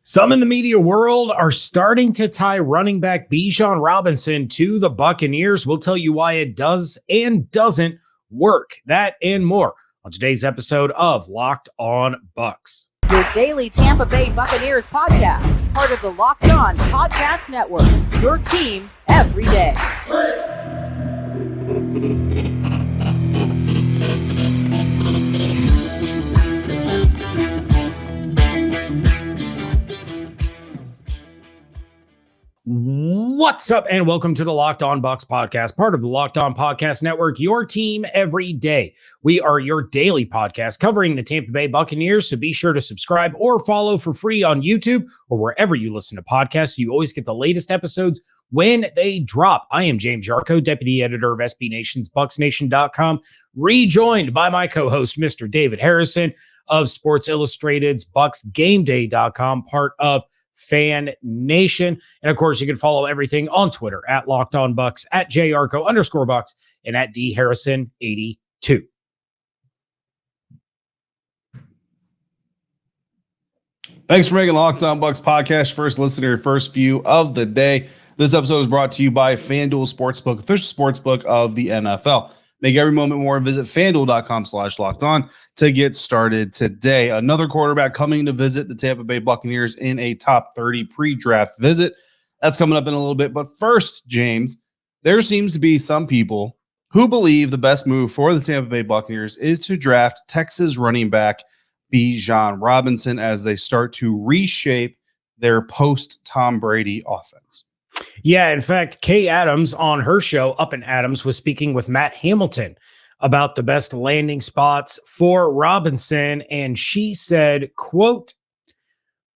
Some in the media world are starting to tie running back Bijan Robinson to the Buccaneers. We'll tell you why it does and doesn't work. That and more on today's episode of Locked On Bucs. Your daily Tampa Bay Buccaneers podcast, part of the Locked On Podcast Network. Your team every day. What's up, and welcome to the Locked On Bucs podcast, part of the Locked On Podcast Network, your team every day. We are your daily podcast covering the Tampa Bay Buccaneers, so be sure to subscribe or follow for free on YouTube or wherever you listen to podcasts so you always get the latest episodes when they drop. I am James Yarko, deputy editor of SB Nation's BucsNation.com, rejoined by my co-host, Mr. David Harrison of Sports Illustrated's BucsGameDay.com, part of Fan Nation. And of course, you can follow everything on Twitter at Locked On Bucs, at JYarko_Bucs, and at DHarrison82. Thanks for making Locked On Bucs podcast first listener, first view of the day. This episode is brought to you by FanDuel Sportsbook, official sportsbook of the NFL. Make every moment more. Visit FanDuel.com/lockedon to get started today. Another quarterback coming to visit the Tampa Bay Buccaneers in a top 30 pre-draft visit. That's coming up in a little bit. But first, James, there seems to be some people who believe the best move for the Tampa Bay Buccaneers is to draft Texas running back Bijan Robinson as they start to reshape their post-Tom Brady offense. Yeah, in fact, Kay Adams on her show, Up and Adams, was speaking with Matt Hamilton about the best landing spots for Robinson, and she said, quote,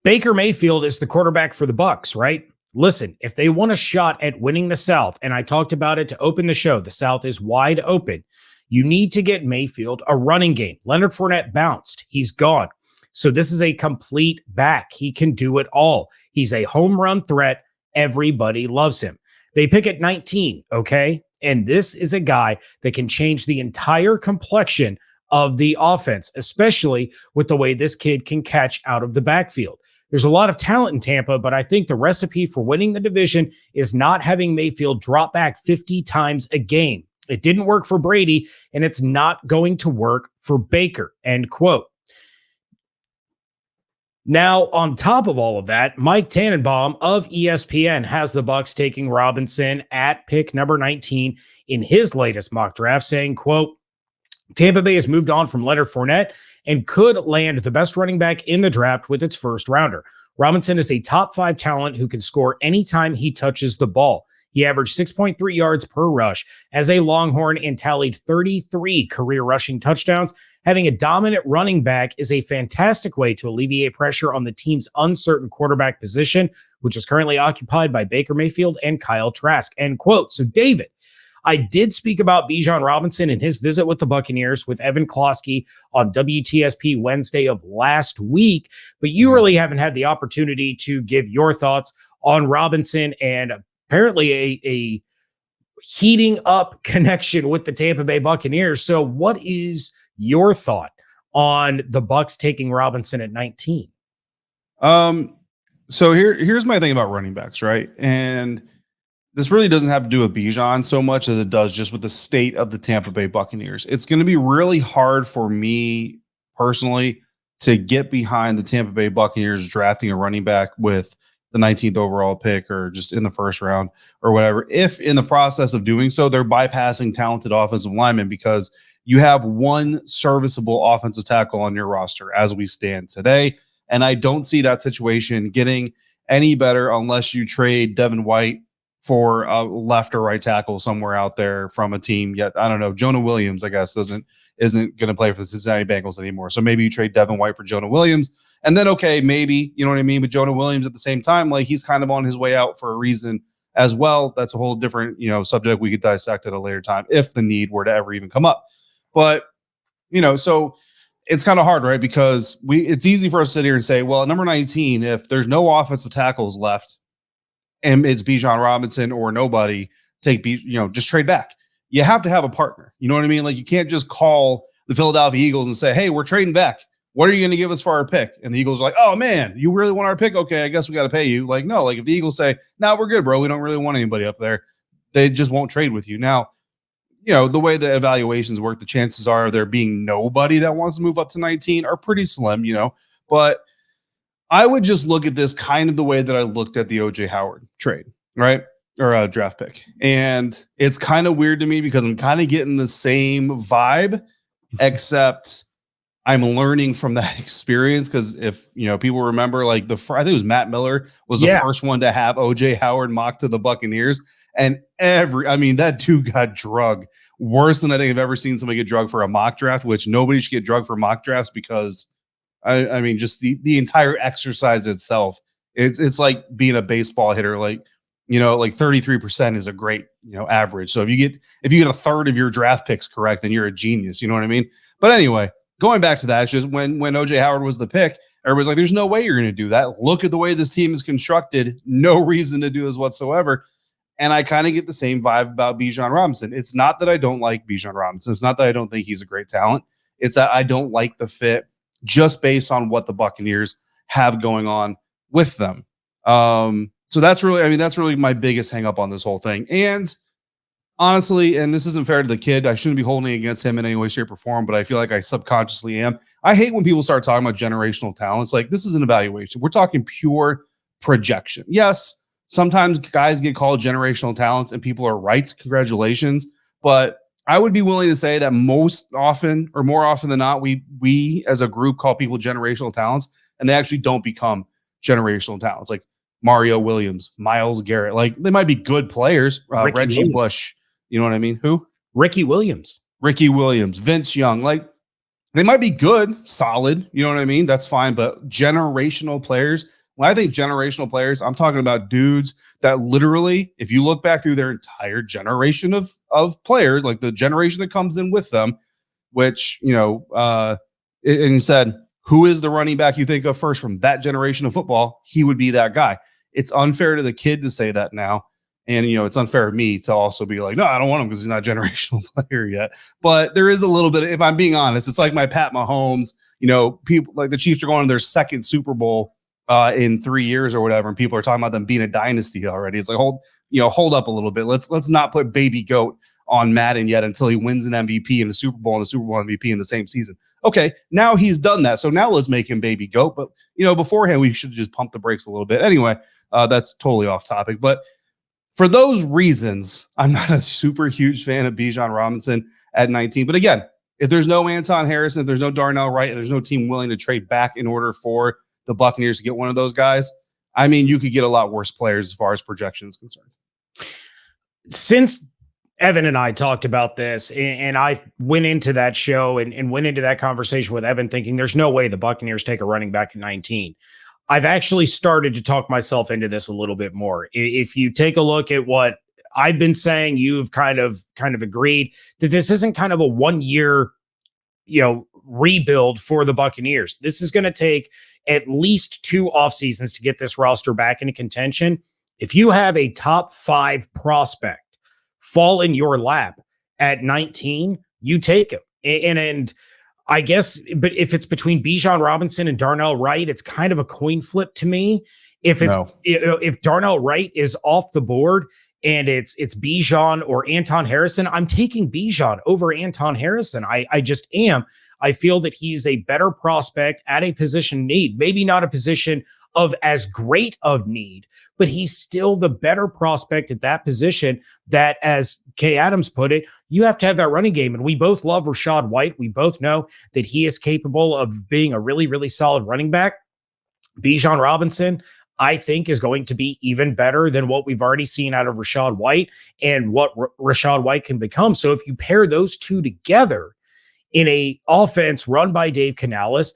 Baker Mayfield is the quarterback for the Bucs, right? Listen, if they want a shot at winning the South, and I talked about it to open the show, the South is wide open, you need to get Mayfield a running game. Leonard Fournette bounced. He's gone. So this is a complete back. He can do it all. He's a home run threat. Everybody loves him. They pick at 19, okay? And this is a guy that can change the entire complexion of the offense, especially with the way this kid can catch out of the backfield. There's a lot of talent in Tampa, but I think the recipe for winning the division is not having Mayfield drop back 50 times a game. It didn't work for Brady, and it's not going to work for Baker, end quote. Now, on top of all of that, Mike Tannenbaum of ESPN has the Bucs taking Robinson at pick number 19 in his latest mock draft, saying, quote, Tampa Bay has moved on from Leonard Fournette and could land the best running back in the draft with its first rounder. Robinson is a top 5 talent who can score anytime he touches the ball. He averaged 6.3 yards per rush as a Longhorn and tallied 33 career rushing touchdowns. Having a dominant running back is a fantastic way to alleviate pressure on the team's uncertain quarterback position, which is currently occupied by Baker Mayfield and Kyle Trask, end quote. So, David, I did speak about Bijan Robinson and his visit with the Buccaneers with Evan Klosky on WTSP Wednesday of last week, but you really haven't had the opportunity to give your thoughts on Robinson and apparently a heating up connection with the Tampa Bay Buccaneers. So what is your thought on the Bucs taking Robinson at 19? So here's my thing about running backs, right? And this really doesn't have to do with Bijan so much as it does just with the state of the Tampa Bay Buccaneers. It's going to be really hard for me personally to get behind the Tampa Bay Buccaneers drafting a running back with the 19th overall pick or just in the first round or whatever, if in the process of doing so, they're bypassing talented offensive linemen because you have one serviceable offensive tackle on your roster as we stand today. And I don't see that situation getting any better unless you trade Devin White for a left or right tackle somewhere out there from a team yet. I don't know. Jonah Williams, I guess, isn't going to play for the Cincinnati Bengals anymore. So maybe you trade Devin White for Jonah Williams. And then, okay, maybe, you know what I mean? But Jonah Williams at the same time, like he's kind of on his way out for a reason as well. That's a whole different, subject we could dissect at a later time if the need were to ever even come up. But, so it's kind of hard, right? Because it's easy for us to sit here and say, well, at number 19, if there's no offensive tackles left and it's Bijan Robinson or nobody, just trade back. You have to have a partner. You know what I mean? Like you can't just call the Philadelphia Eagles and say, hey, we're trading back. what are you going to give us for our pick? And the Eagles are like, oh man, you really want our pick? Okay, I guess we got to pay you. Like, no, like if the Eagles say, no, we're good, bro. We don't really want anybody up there. They just won't trade with you. Now, the way the evaluations work, the chances are there being nobody that wants to move up to 19 are pretty slim, but I would just look at this kind of the way that I looked at the OJ Howard trade, right? Or a draft pick. And it's kind of weird to me because I'm kind of getting the same vibe, except I'm learning from that experience. Because if people remember, like I think it was Matt Miller was the first one to have OJ Howard mocked to the Buccaneers, and that dude got drugged worse than I think I've ever seen somebody get drugged for a mock draft. Which nobody should get drugged for mock drafts because just the entire exercise itself, it's like being a baseball hitter, like 33% is a great average. So if you get a third of your draft picks correct, then you're a genius. You know what I mean? But anyway, going back to that, it's just when OJ Howard was the pick, everybody's like, there's no way you're going to do that. Look at the way this team is constructed. No reason to do this whatsoever. And I kind of get the same vibe about Bijan Robinson. It's not that I don't like Bijan Robinson. It's not that I don't think he's a great talent. It's that I don't like the fit just based on what the Buccaneers have going on with them. So that's really my biggest hang up on this whole thing. And honestly, and this isn't fair to the kid, I shouldn't be holding it against him in any way, shape, or form, but I feel like I subconsciously am. I hate when people start talking about generational talents. Like, this is an evaluation. We're talking pure projection. Yes, sometimes guys get called generational talents and people are right. Congratulations. But I would be willing to say that most often, or more often than not, we as a group call people generational talents, and they actually don't become generational talents. Like Mario Williams, Myles Garrett, like they might be good players. Reggie Williams. Bush, you know what I mean? Who? Ricky Williams, Vince Young, like they might be good, solid. You know what I mean? That's fine. But generational players, when I think generational players, I'm talking about dudes that literally, if you look back through their entire generation of players, like the generation that comes in with them, which, and he said, who is the running back you think of first from that generation of football? He would be that guy. It's unfair to the kid to say that now. And, it's unfair to me to also be like, no, I don't want him because he's not a generational player yet. But there is a little bit, if I'm being honest, it's like my Pat Mahomes, people like the Chiefs are going to their second Super Bowl in 3 years or whatever. And people are talking about them being a dynasty already. It's like, hold up a little bit. Let's not put baby goat on Madden yet until he wins an MVP in the Super Bowl and a Super Bowl MVP in the same season. Okay, now he's done that. So now let's make him baby goat. But, beforehand, we should just pump the brakes a little bit. Anyway, that's totally off topic. But for those reasons, I'm not a super huge fan of Bijan Robinson at 19. But again, if there's no Anton Harrison, if there's no Darnell Wright, and there's no team willing to trade back in order for the Buccaneers to get one of those guys, you could get a lot worse players as far as projection is concerned. Since Evan and I talked about this, and I went into that show and went into that conversation with Evan thinking there's no way the Buccaneers take a running back at 19. I've actually started to talk myself into this a little bit more. If you take a look at what I've been saying, you've kind of agreed that this isn't kind of a 1 year, rebuild for the Buccaneers. This is going to take at least 2 off seasons to get this roster back into contention. If you have a top 5 prospect fall in your lap at 19, you take him. And I guess, but if it's between Bijan Robinson and Darnell Wright, it's kind of a coin flip to me. If Darnell Wright is off the board and it's Bijan or Anton Harrison, I'm taking Bijan over Anton Harrison. I just am. I feel that he's a better prospect at a position need, maybe not a position of as great of need, but he's still the better prospect at that position that, as Kay Adams put it, you have to have that running game. And we both love Rachaad White. We both know that he is capable of being a really, really solid running back. Bijan Robinson, I think, is going to be even better than what we've already seen out of Rachaad White and what Rachaad White can become. So if you pair those two together in a offense run by Dave Canales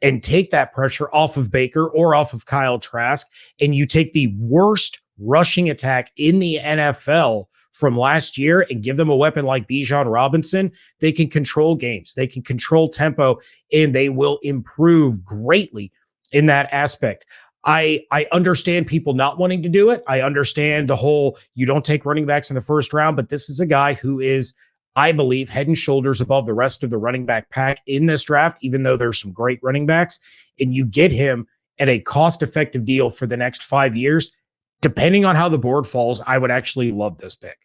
and take that pressure off of Baker or off of Kyle Trask, and you take the worst rushing attack in the NFL from last year and give them a weapon like Bijan Robinson, they can control games, they can control tempo, and they will improve greatly in that aspect. I understand people not wanting to do it. I understand the whole, you don't take running backs in the first round, but this is a guy who is I believe, head and shoulders above the rest of the running back pack in this draft, even though there's some great running backs, and you get him at a cost-effective deal for the next 5 years. Depending on how the board falls, I would actually love this pick.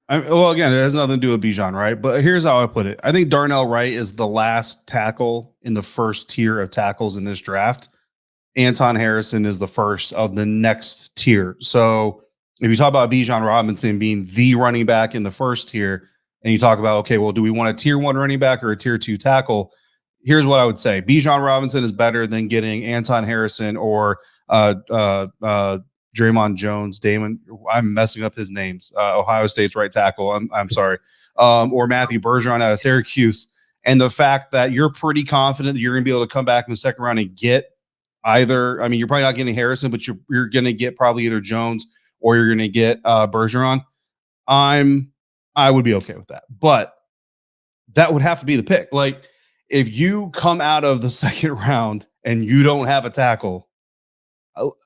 Well, again, it has nothing to do with Bijan, right? But here's how I put it. I think Darnell Wright is the last tackle in the first tier of tackles in this draft. Anton Harrison is the first of the next tier. So if you talk about Bijan Robinson being the running back in the first tier, and you talk about, okay, well, do we want a tier 1 running back or a tier 2 tackle? Here's what I would say. Bijan Robinson is better than getting Anton Harrison or Draymond Jones, I'm messing up his names. Ohio State's right tackle. I'm sorry. Or Matthew Bergeron out of Syracuse. And the fact that you're pretty confident that you're going to be able to come back in the second round and get either, I mean, you're probably not getting Harrison, but you're going to get probably either Jones or you're going to get Bergeron. I would be okay with that, but that would have to be the pick. Like, if you come out of the second round and you don't have a tackle,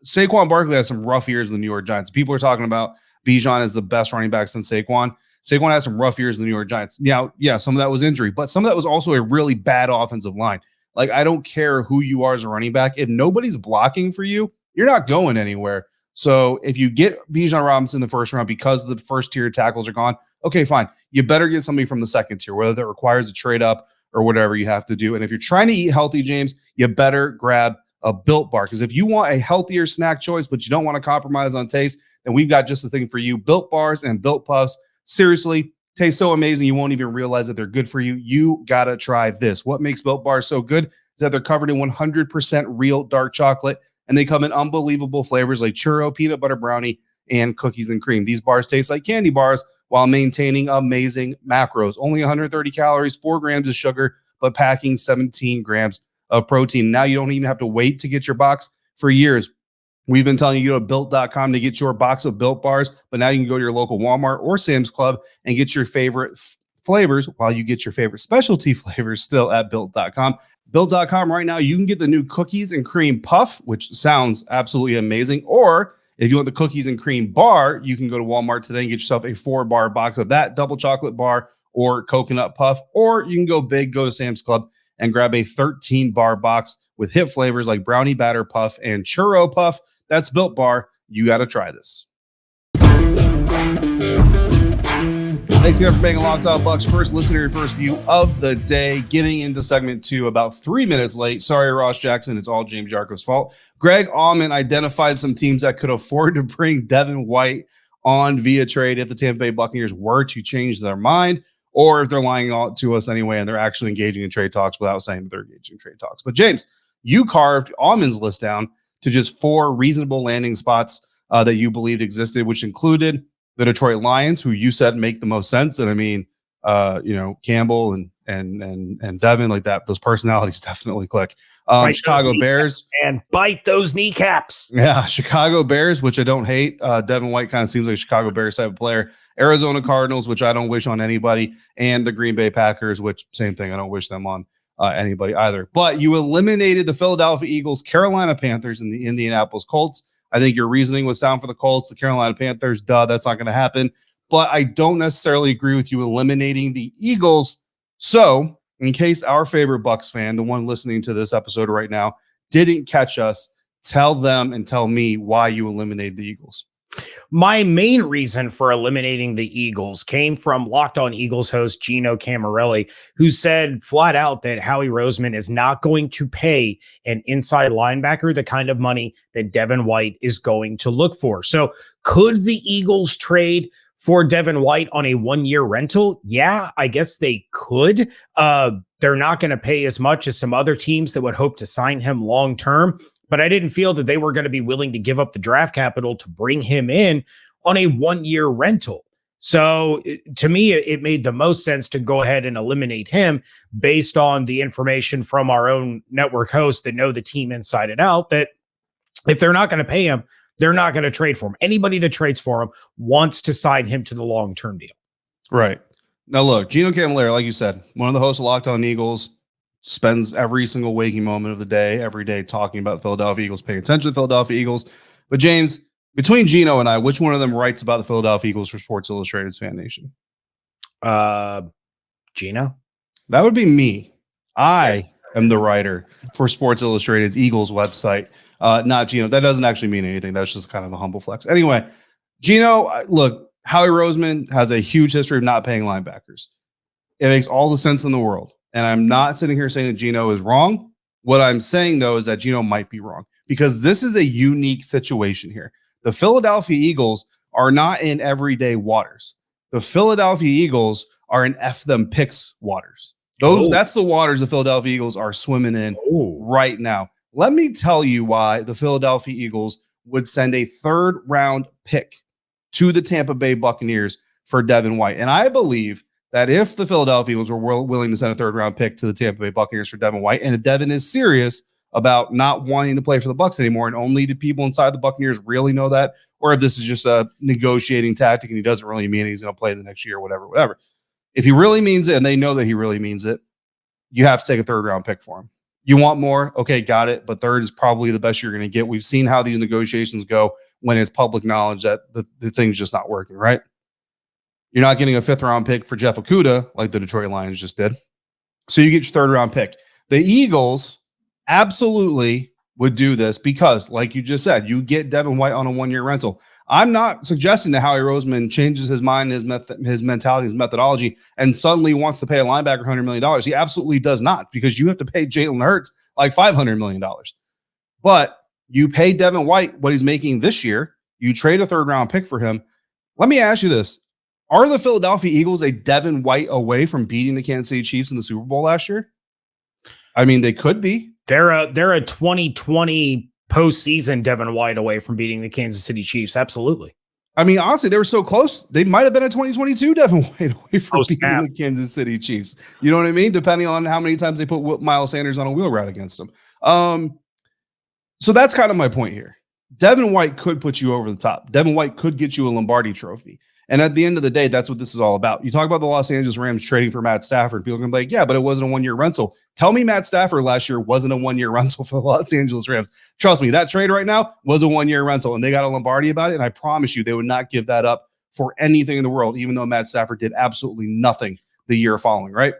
Saquon Barkley has some rough years in the New York Giants. People are talking about Bijan as the best running back since Saquon. Saquon has some rough years in the New York Giants. Now, yeah, some of that was injury, but some of that was also a really bad offensive line. Like, I don't care who you are as a running back. If nobody's blocking for you, you're not going anywhere. So if you get Bijan Robinson in the first round because the first tier tackles are gone, okay, fine. You better get somebody from the second tier, whether that requires a trade up or whatever you have to do. And if you're trying to eat healthy, James, you better grab a Built Bar, because if you want a healthier snack choice, but you don't want to compromise on taste, then we've got just the thing for you. Built Bars and Built Puffs. Seriously, taste so amazing you won't even realize that they're good for you. You got to try this. What makes Built Bars so good is that they're covered in 100% real dark chocolate, and they come in unbelievable flavors like churro, peanut butter brownie, and cookies and cream. These bars taste like candy bars while maintaining amazing macros. Only 130 calories, 4 grams of sugar, but packing 17 grams of protein. Now you don't even have to wait to get your box. For years, we've been telling you to go to Built.com to get your box of Built Bars, but now you can go to your local Walmart or Sam's Club and get your favorite flavors while you get your favorite specialty flavors still at Built.com. Built.com right now, you can get the new cookies and cream puff, which sounds absolutely amazing. Or if you want the cookies and cream bar, you can go to Walmart today and get yourself a 4-bar box of that double chocolate bar or coconut puff. Or you can go big, go to Sam's Club and grab a 13-bar box with hit flavors like brownie batter puff and churro puff. That's Built Bar. You got to try this. Thanks again for being a long-time Bucs first listener, your first view of the day. Getting into segment 2 about 3 minutes late. Sorry, Ross Jackson. It's all James Yarko's fault. Greg Allman identified some teams that could afford to bring Devin White on via trade if the Tampa Bay Buccaneers were to change their mind, or if they're lying to us anyway and they're actually engaging in trade talks without saying that they're engaging in trade talks. But James, you carved Allman's list down to just 4 reasonable landing spots that you believed existed, which included the Detroit Lions, who you said make the most sense. And I mean, Campbell and Devin, like that, those personalities definitely click. Chicago Bears and bite those kneecaps. Yeah, Chicago Bears, which I don't hate. Devin White kind of seems like a Chicago Bears type of player. Arizona Cardinals, which I don't wish on anybody, and the Green Bay Packers, which same thing, I don't wish them on anybody either. But you eliminated the Philadelphia Eagles, Carolina Panthers, and the Indianapolis Colts. I think your reasoning was sound for the Colts. The Carolina Panthers, that's not going to happen. But I don't necessarily agree with you eliminating the Eagles. So, in case our favorite Bucs fan, the one listening to this episode right now, didn't catch us, tell them and tell me why you eliminated the Eagles. My main reason for eliminating the Eagles came from Locked On Eagles host Gino Camarelli, who said flat out that Howie Roseman is not going to pay an inside linebacker the kind of money that Devin White is going to look for. So could the Eagles trade for Devin White on a 1-year rental? Yeah, I guess they could. They're not going to pay as much as some other teams that would hope to sign him long term. But I didn't feel that they were going to be willing to give up the draft capital to bring him in on a 1-year rental. So to me, it made the most sense to go ahead and eliminate him based on the information from our own network hosts that know the team inside and out, that if they're not going to pay him, they're not going to trade for him. Anybody that trades for him wants to sign him to the long-term deal. Right. Now, look, Gino Camilleri, like you said, one of the hosts of Locked On Eagles, spends every single waking moment of the day, every day, talking about the Philadelphia Eagles, paying attention to the Philadelphia Eagles. But James, between Gino and I, which one of them writes about the Philadelphia Eagles for Sports Illustrated's Fan Nation? Gino? That would be me. I am the writer for Sports Illustrated's Eagles website, not Gino. That doesn't actually mean anything. That's just kind of a humble flex. Anyway, Gino, look, Howie Roseman has a huge history of not paying linebackers. It makes all the sense in the world. And I'm not sitting here saying that Gino is wrong. What I'm saying, though, is that Gino might be wrong because this is a unique situation here. The Philadelphia Eagles are not in everyday waters. The Philadelphia Eagles are in F them picks waters. That's the waters the Philadelphia Eagles are swimming in right now. Let me tell you why the Philadelphia Eagles would send a 3rd round pick to the Tampa Bay Buccaneers for Devin White. And I believe that if the Philadelphia Eagles were willing to send a 3rd round pick to the Tampa Bay Buccaneers for Devin White, and if Devin is serious about not wanting to play for the Bucs anymore, and only the people inside the Buccaneers really know that, or if this is just a negotiating tactic and he doesn't really mean he's going to play the next year, whatever. If he really means it, and they know that he really means it, you have to take a 3rd round pick for him. You want more? Okay, got it. But 3rd is probably the best you're going to get. We've seen how these negotiations go when it's public knowledge that the thing's just not working, right? You're not getting a 5th round pick for Jeff Okudah like the Detroit Lions just did. So you get your 3rd round pick. The Eagles absolutely would do this because, like you just said, you get Devin White on a 1-year rental. I'm not suggesting that Howie Roseman changes his mind, his mentality, his methodology, and suddenly wants to pay a linebacker $100 million. He absolutely does not, because you have to pay Jalen Hurts like $500 million. But you pay Devin White what he's making this year. You trade a 3rd round pick for him. Let me ask you this. Are the Philadelphia Eagles a Devin White away from beating the Kansas City Chiefs in the Super Bowl last year? I mean, they could be. They're a 2020 postseason Devin White away from beating the Kansas City Chiefs. Absolutely. I mean, honestly, they were so close. They might have been a 2022 Devin White away from beating the Kansas City Chiefs. You know what I mean? Depending on how many times they put Miles Sanders on a wheel route against them. So that's kind of my point here. Devin White could put you over the top. Devin White could get you a Lombardi trophy. And at the end of the day, that's what this is all about. You talk about the Los Angeles Rams trading for Matt Stafford. People are going to be like, yeah, but it wasn't a 1-year rental. Tell me Matt Stafford last year wasn't a 1-year rental for the Los Angeles Rams. Trust me, that trade right now was a 1-year rental, and they got a Lombardi about it. And I promise you, they would not give that up for anything in the world, even though Matt Stafford did absolutely nothing the year following, right?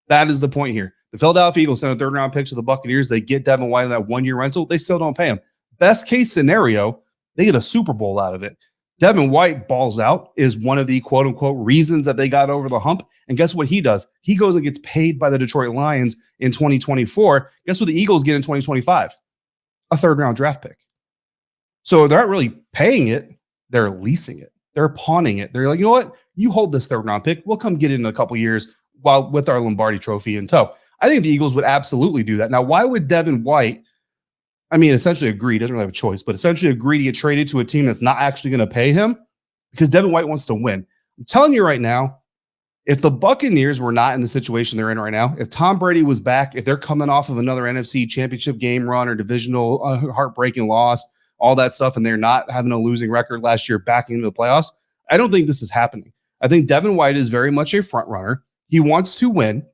That is the point here. The Philadelphia Eagles sent a 3rd round pick to the Buccaneers. They get Devin White in that 1-year rental. They still don't pay him. Best case scenario, they get a Super Bowl out of it. Devin White balls out, is one of the quote unquote reasons that they got over the hump. And guess what he does? He goes and gets paid by the Detroit Lions in 2024. Guess what the Eagles get in 2025? A 3rd round draft pick. So they're not really paying it. They're leasing it. They're pawning it. They're like, you know what? You hold this 3rd round pick. We'll come get it in a couple years while with our Lombardi trophy in tow. I think the Eagles would absolutely do that. Now, why would Devin White, essentially agree, doesn't really have a choice, but essentially agree to get traded to a team that's not actually going to pay him? Because Devin White wants to win. I'm telling you right now, if the Buccaneers were not in the situation they're in right now, if Tom Brady was back, if they're coming off of another NFC championship game run or divisional heartbreaking loss, all that stuff, and they're not having a losing record last year backing into the playoffs, I don't think this is happening. I think Devin White is very much a front runner. He wants to win.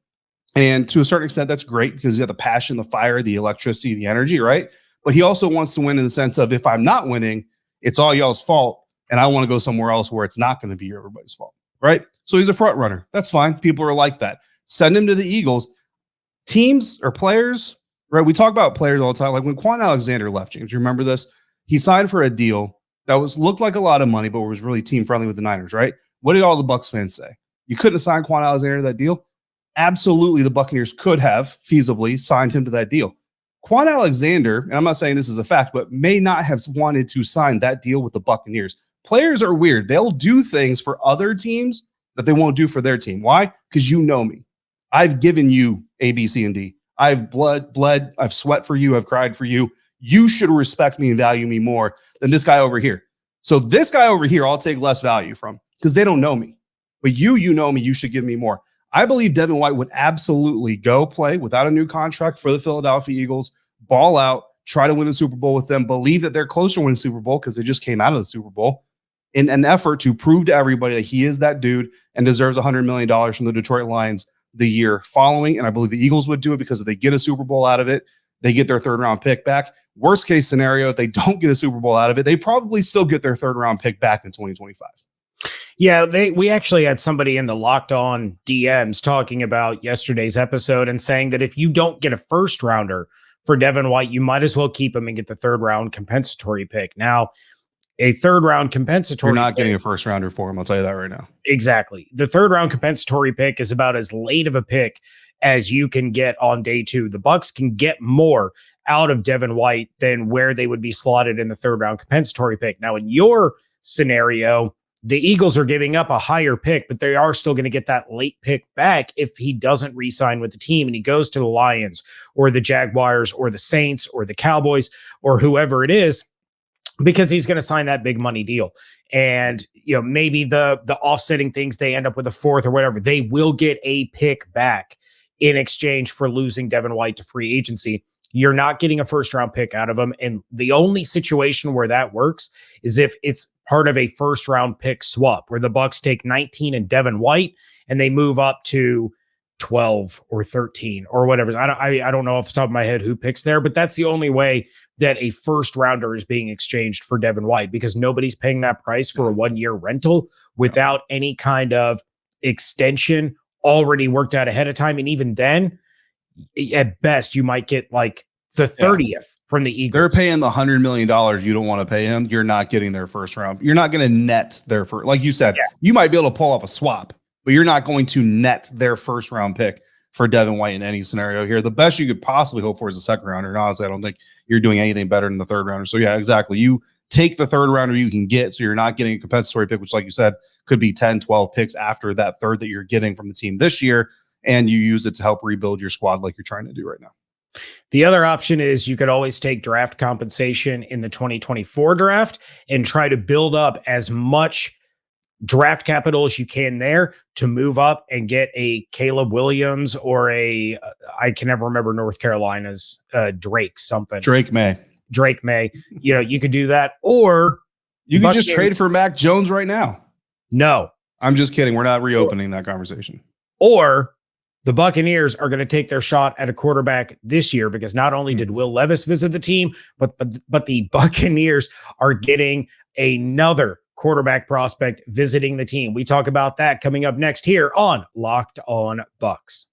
And to a certain extent, that's great because he's got the passion, the fire, the electricity, the energy, right? But he also wants to win in the sense of, if I'm not winning, it's all y'all's fault, and I want to go somewhere else where it's not going to be everybody's fault, right? So he's a front runner. That's fine. People are like that. Send him to the Eagles. Teams or players, right? We talk about players all the time. Like when Quan Alexander left, James, you remember this? He signed for a deal that looked like a lot of money, but was really team friendly with the Niners, right? What did all the Bucs fans say? You couldn't have signed Quan Alexander to that deal? Absolutely, the Buccaneers could have feasibly signed him to that deal. Quan Alexander, and I'm not saying this is a fact, but may not have wanted to sign that deal with the Buccaneers. Players are weird. They'll do things for other teams that they won't do for their team. Why? Because you know me. I've given you A, B, C, and D. I've bled, I've sweat for you, I've cried for you. You should respect me and value me more than this guy over here. So this guy over here, I'll take less value from because they don't know me. But you know me, you should give me more. I believe Devin White would absolutely go play without a new contract for the Philadelphia Eagles, ball out, try to win a Super Bowl with them, believe that they're close to winning the Super Bowl because they just came out of the Super Bowl, in an effort to prove to everybody that he is that dude and deserves $100 million from the Detroit Lions the year following. And I believe the Eagles would do it because if they get a Super Bowl out of it, they get their 3rd round pick back. Worst case scenario, if they don't get a Super Bowl out of it, they probably still get their 3rd round pick back in 2025. Yeah, we actually had somebody in the Locked On DMs talking about yesterday's episode and saying that if you don't get a first rounder for Devin White, you might as well keep him and get the third round compensatory pick. Now, a third round compensatory You're not pick, getting a first rounder for him. I'll tell you that right now. exactly. The third round compensatory pick is about as late of a pick as you can get on day two. The Bucs can get more out of Devin White than where they would be slotted in the third round compensatory pick. Now, in your scenario, the Eagles are giving up a higher pick, but they are still going to get that late pick back if he doesn't re-sign with the team and he goes to the Lions or the Jaguars or the Saints or the Cowboys or whoever it is, because he's going to sign that big money deal. And, maybe the offsetting things, they end up with a fourth or whatever. They will get a pick back in exchange for losing Devin White to free agency. You're not getting a first round pick out of him. And the only situation where that works is if it's part of a first round pick swap where the Bucs take 19 and Devin White and they move up to 12 or 13 or whatever. I don't know off the top of my head who picks there, but that's the only way that a first rounder is being exchanged for Devin White, because nobody's paying that price for a 1-year rental without any kind of extension already worked out ahead of time. And even then, at best, you might get like the 30th from the Eagles. They're paying the $100 million you don't want to pay him. You're not getting their first round. You're not going to net their first. Like you said, you might be able to pull off a swap, but you're not going to net their first round pick for Devin White in any scenario here. The best you could possibly hope for is a second rounder. And honestly, I don't think you're doing anything better than the third rounder. So yeah, exactly. You take the third rounder you can get, so you're not getting a compensatory pick, which, like you said, could be 10, 12 picks after that third that you're getting from the team this year. And you use it to help rebuild your squad like you're trying to do right now. The other option is you could always take draft compensation in the 2024 draft and try to build up as much draft capital as you can there to move up and get a Caleb Williams or I can never remember North Carolina's Drake May. You could do that, or you could just trade for Mac Jones right now. No, I'm just kidding. We're not reopening that conversation. Or the Buccaneers are going to take their shot at a quarterback this year, because not only did Will Levis visit the team, but the Buccaneers are getting another quarterback prospect visiting the team. We talk about that coming up next here on Locked On Bucs.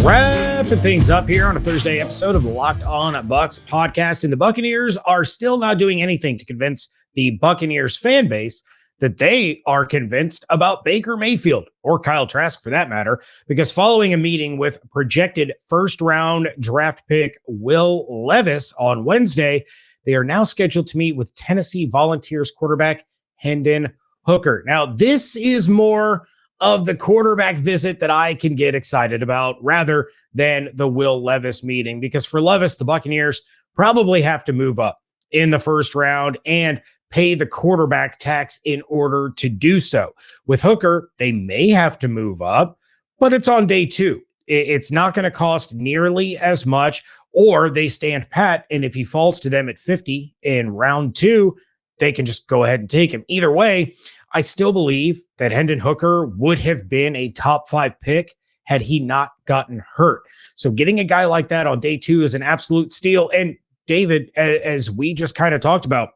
Wrapping things up here on a Thursday episode of the Locked On Bucs podcast, and the Buccaneers are still not doing anything to convince the Buccaneers fan base that they are convinced about Baker Mayfield, or Kyle Trask for that matter, because following a meeting with projected first-round draft pick Will Levis on Wednesday, they are now scheduled to meet with Tennessee Volunteers quarterback Hendon Hooker. Now, this is more of the quarterback visit that I can get excited about rather than the Will Levis meeting, because for Levis, the Buccaneers probably have to move up in the first round and pay the quarterback tax in order to do so. With Hooker, they may have to move up, but it's on day two. It's not going to cost nearly as much, or they stand pat, and if he falls to them at 50 in round two, they can just go ahead and take him. Either way, I still believe that Hendon Hooker would have been a top 5 pick had he not gotten hurt. So getting a guy like that on day two is an absolute steal. And David, as we just kind of talked about,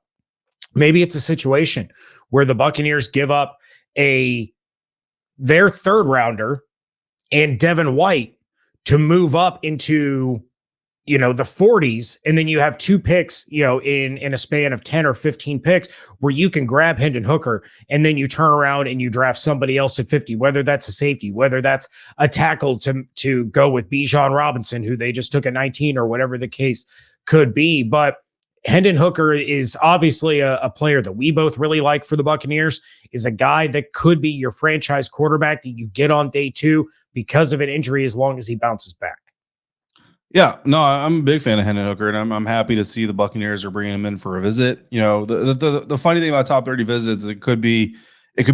maybe it's a situation where the Buccaneers give up their third rounder and Devin White to move up into, the 40s. And then you have 2 picks, in a span of 10 or 15 picks where you can grab Hendon Hooker, and then you turn around and you draft somebody else at 50, whether that's a safety, whether that's a tackle to go with Bijan Robinson, who they just took at 19, or whatever the case could be. But Hendon Hooker is obviously a player that we both really like for the Buccaneers, is a guy that could be your franchise quarterback that you get on day two because of an injury, as long as he bounces back. Yeah, no, I'm a big fan of Hendon Hooker, and I'm happy to see the Buccaneers are bringing him in for a visit. The funny thing about top 30 visits, it could be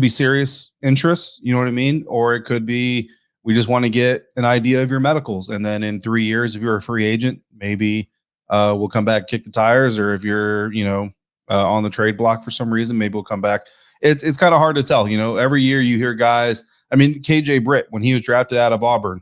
serious interest, you know what I mean? Or it could be, we just want to get an idea of your medicals. And then in 3 years, if you're a free agent, maybe we'll come back, kick the tires, or if you're, on the trade block for some reason, maybe we'll come back. It's kind of hard to tell. Every year you hear guys. I mean, KJ Britt, when he was drafted out of Auburn,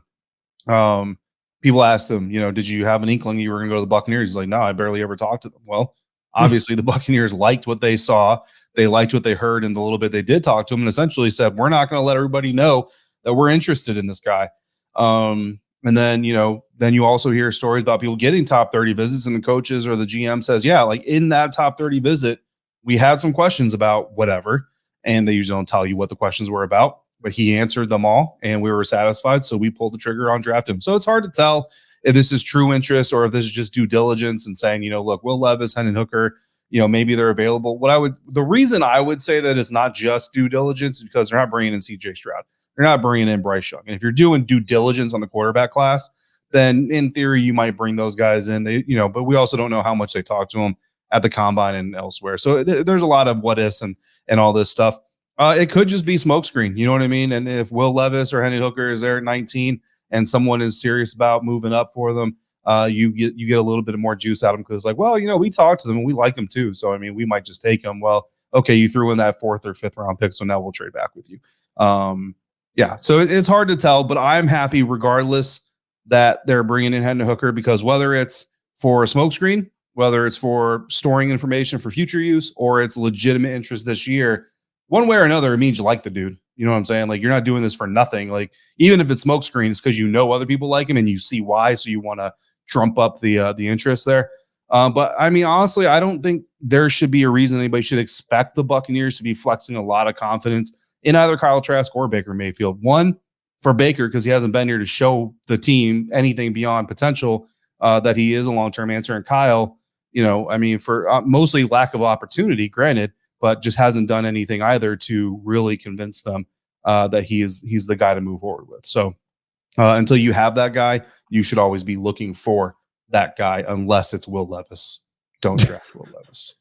people asked him, did you have an inkling you were going to go to the Buccaneers? He's like, no, I barely ever talked to them. Well, Obviously, the Buccaneers liked what they saw. They liked what they heard in the little bit they did talk to him, and essentially said, we're not going to let everybody know that we're interested in this guy. And then, then you also hear stories about people getting top 30 visits, and the coaches or the GM says, yeah, like in that top 30 visit, we had some questions about whatever. And they usually don't tell you what the questions were about, but he answered them all and we were satisfied. So we pulled the trigger on drafting him. So it's hard to tell if this is true interest or if this is just due diligence and saying, look, Will Levis, Hendon Hooker, maybe they're available. The reason I would say that it's not just due diligence is because they're not bringing in CJ Stroud. They're not bringing in Bryce Young. And if you're doing due diligence on the quarterback class, then in theory, you might bring those guys in, but we also don't know how much they talk to them at the combine and elsewhere. So there's a lot of what ifs and all this stuff. It could just be smokescreen. You know what I mean? And if Will Levis or Hendon Hooker is there at 19 and someone is serious about moving up for them, you get a little bit more juice out of them because like, well, we talked to them and we like them too. So, I mean, we might just take them. Well, okay, you threw in that 4th or 5th round pick, so now we'll trade back with you. Yeah, so it's hard to tell, but I'm happy regardless that they're bringing in Hendon Hooker because whether it's for a smokescreen, whether it's for storing information for future use, or it's legitimate interest this year, one way or another, it means you like the dude. You know what I'm saying? Like, you're not doing this for nothing. Like, even if it's smokescreen, it's because other people like him and you see why, so you want to trump up the interest there. But I mean, honestly, I don't think there should be a reason anybody should expect the Buccaneers to be flexing a lot of confidence in either Kyle Trask or Baker Mayfield. One, for Baker, because he hasn't been here to show the team anything beyond potential, that he is a long-term answer. And Kyle, I mean, for mostly lack of opportunity, granted, but just hasn't done anything either to really convince them that he's the guy to move forward with. So until you have that guy, you should always be looking for that guy, unless it's Will Levis. Don't draft Will Levis.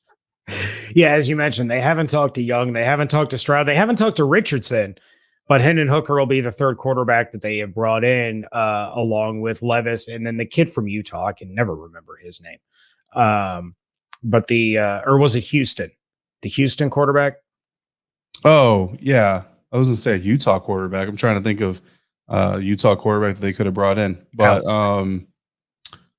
Yeah, as you mentioned, they haven't talked to Young. They haven't talked to Stroud. They haven't talked to Richardson. But Hendon Hooker will be the third quarterback that they have brought in along with Levis. And then the kid from Utah, I can never remember his name. But or was it Houston? The Houston quarterback? Oh, yeah. I was going to say Utah quarterback. I'm trying to think of Utah quarterback that they could have brought in. But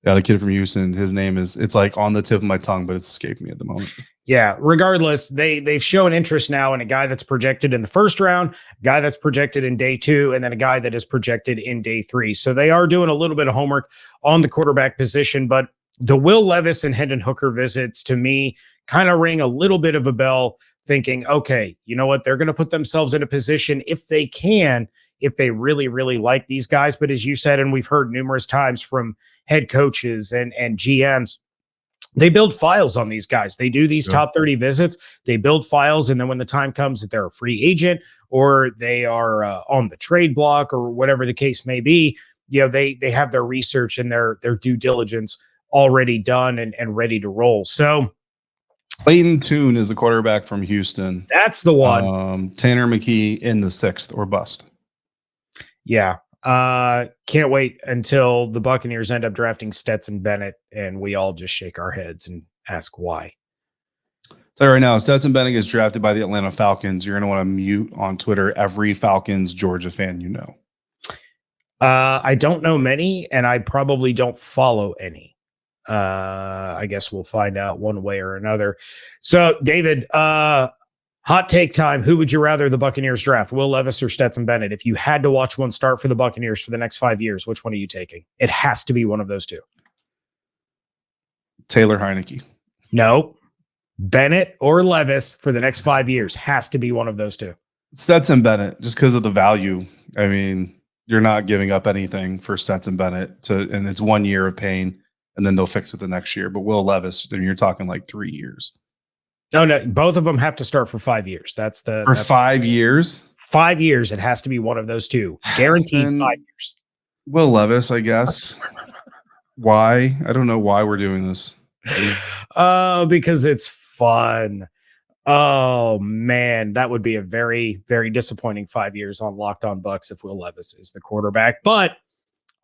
yeah, the kid from Houston, his name it's like on the tip of my tongue, but it's escaped me at the moment. Yeah, regardless, they've shown interest now in a guy that's projected in the first round, a guy that's projected in day 2, and then a guy that is projected in day 3. So they are doing a little bit of homework on the quarterback position, but the Will Levis and Hendon Hooker visits to me kind of ring a little bit of a bell, thinking, okay, you know what? They're going to put themselves in a position if they can, if they really, really like these guys. But as you said, and we've heard numerous times from head coaches and GMs, they build files on these guys. They do these top 30 visits. They build files. And then when the time comes that they're a free agent or they are on the trade block or whatever the case may be, they have their research and their due diligence already done and ready to roll. So Clayton Tune is the quarterback from Houston. That's the one. Tanner McKee in the 6th or bust. Yeah. Can't wait until the Buccaneers end up drafting Stetson Bennett and we all just shake our heads and ask why. So right now, Stetson Bennett gets drafted by the Atlanta Falcons. You're going to want to mute on Twitter every Falcons Georgia fan you know. I don't know many, and I probably don't follow any. I guess we'll find out one way or another. So, David, hot take time. Who would you rather the Buccaneers draft, Will Levis or Stetson Bennett? If you had to watch one start for the Buccaneers for the next 5 years, which one are you taking? It has to be one of those two. Taylor Heineke. No. Bennett or Levis for the next 5 years has to be one of those two. Stetson Bennett, just because of the value. I mean, you're not giving up anything for Stetson Bennett, and it's 1 year of pain, and then they'll fix it the next year. But Will Levis, then you're talking like 3 years. No, both of them have to start for 5 years. That's 5 years. 5 years. It has to be one of those two. Guaranteed 5 years. Will Levis, I guess. Why? I don't know why we're doing this. Because it's fun. Oh man, that would be a very, very disappointing 5 years on Locked On Bucs if Will Levis is the quarterback. But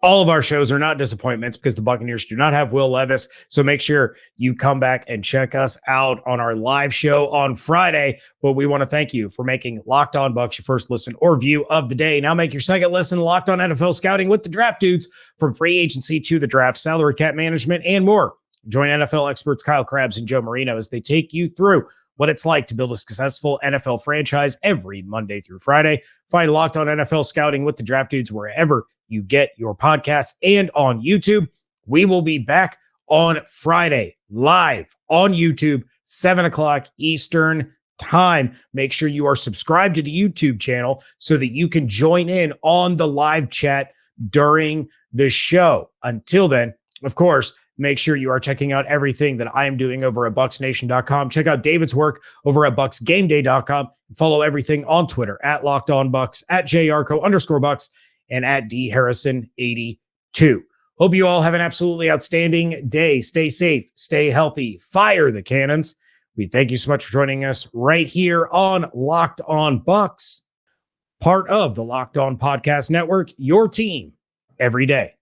all of our shows are not disappointments because the Buccaneers do not have Will Levis. So make sure you come back and check us out on our live show on Friday. But we want to thank you for making Locked On Bucs your first listen or view of the day. Now make your second listen Locked On NFL Scouting with the Draft Dudes, from free agency to the draft, salary cap management, and more. Join NFL experts Kyle Krabs and Joe Marino as they take you through what it's like to build a successful NFL franchise every Monday through Friday. Find Locked On NFL Scouting with the Draft Dudes wherever you get your podcasts and on YouTube. We will be back on Friday live on YouTube, 7 o'clock Eastern time. Make sure you are subscribed to the YouTube channel so that you can join in on the live chat during the show. Until then, of course, make sure you are checking out everything that I am doing over at BucsNation.com. Check out David's work over at BucsGameDay.com. Follow everything on Twitter at LockedOnBucs, at JArco_Bucs, and at DHarrison82. Hope you all have an absolutely outstanding day. Stay safe, stay healthy, fire the cannons. We thank you so much for joining us right here on Locked On Bucs, part of the Locked On Podcast Network, your team every day.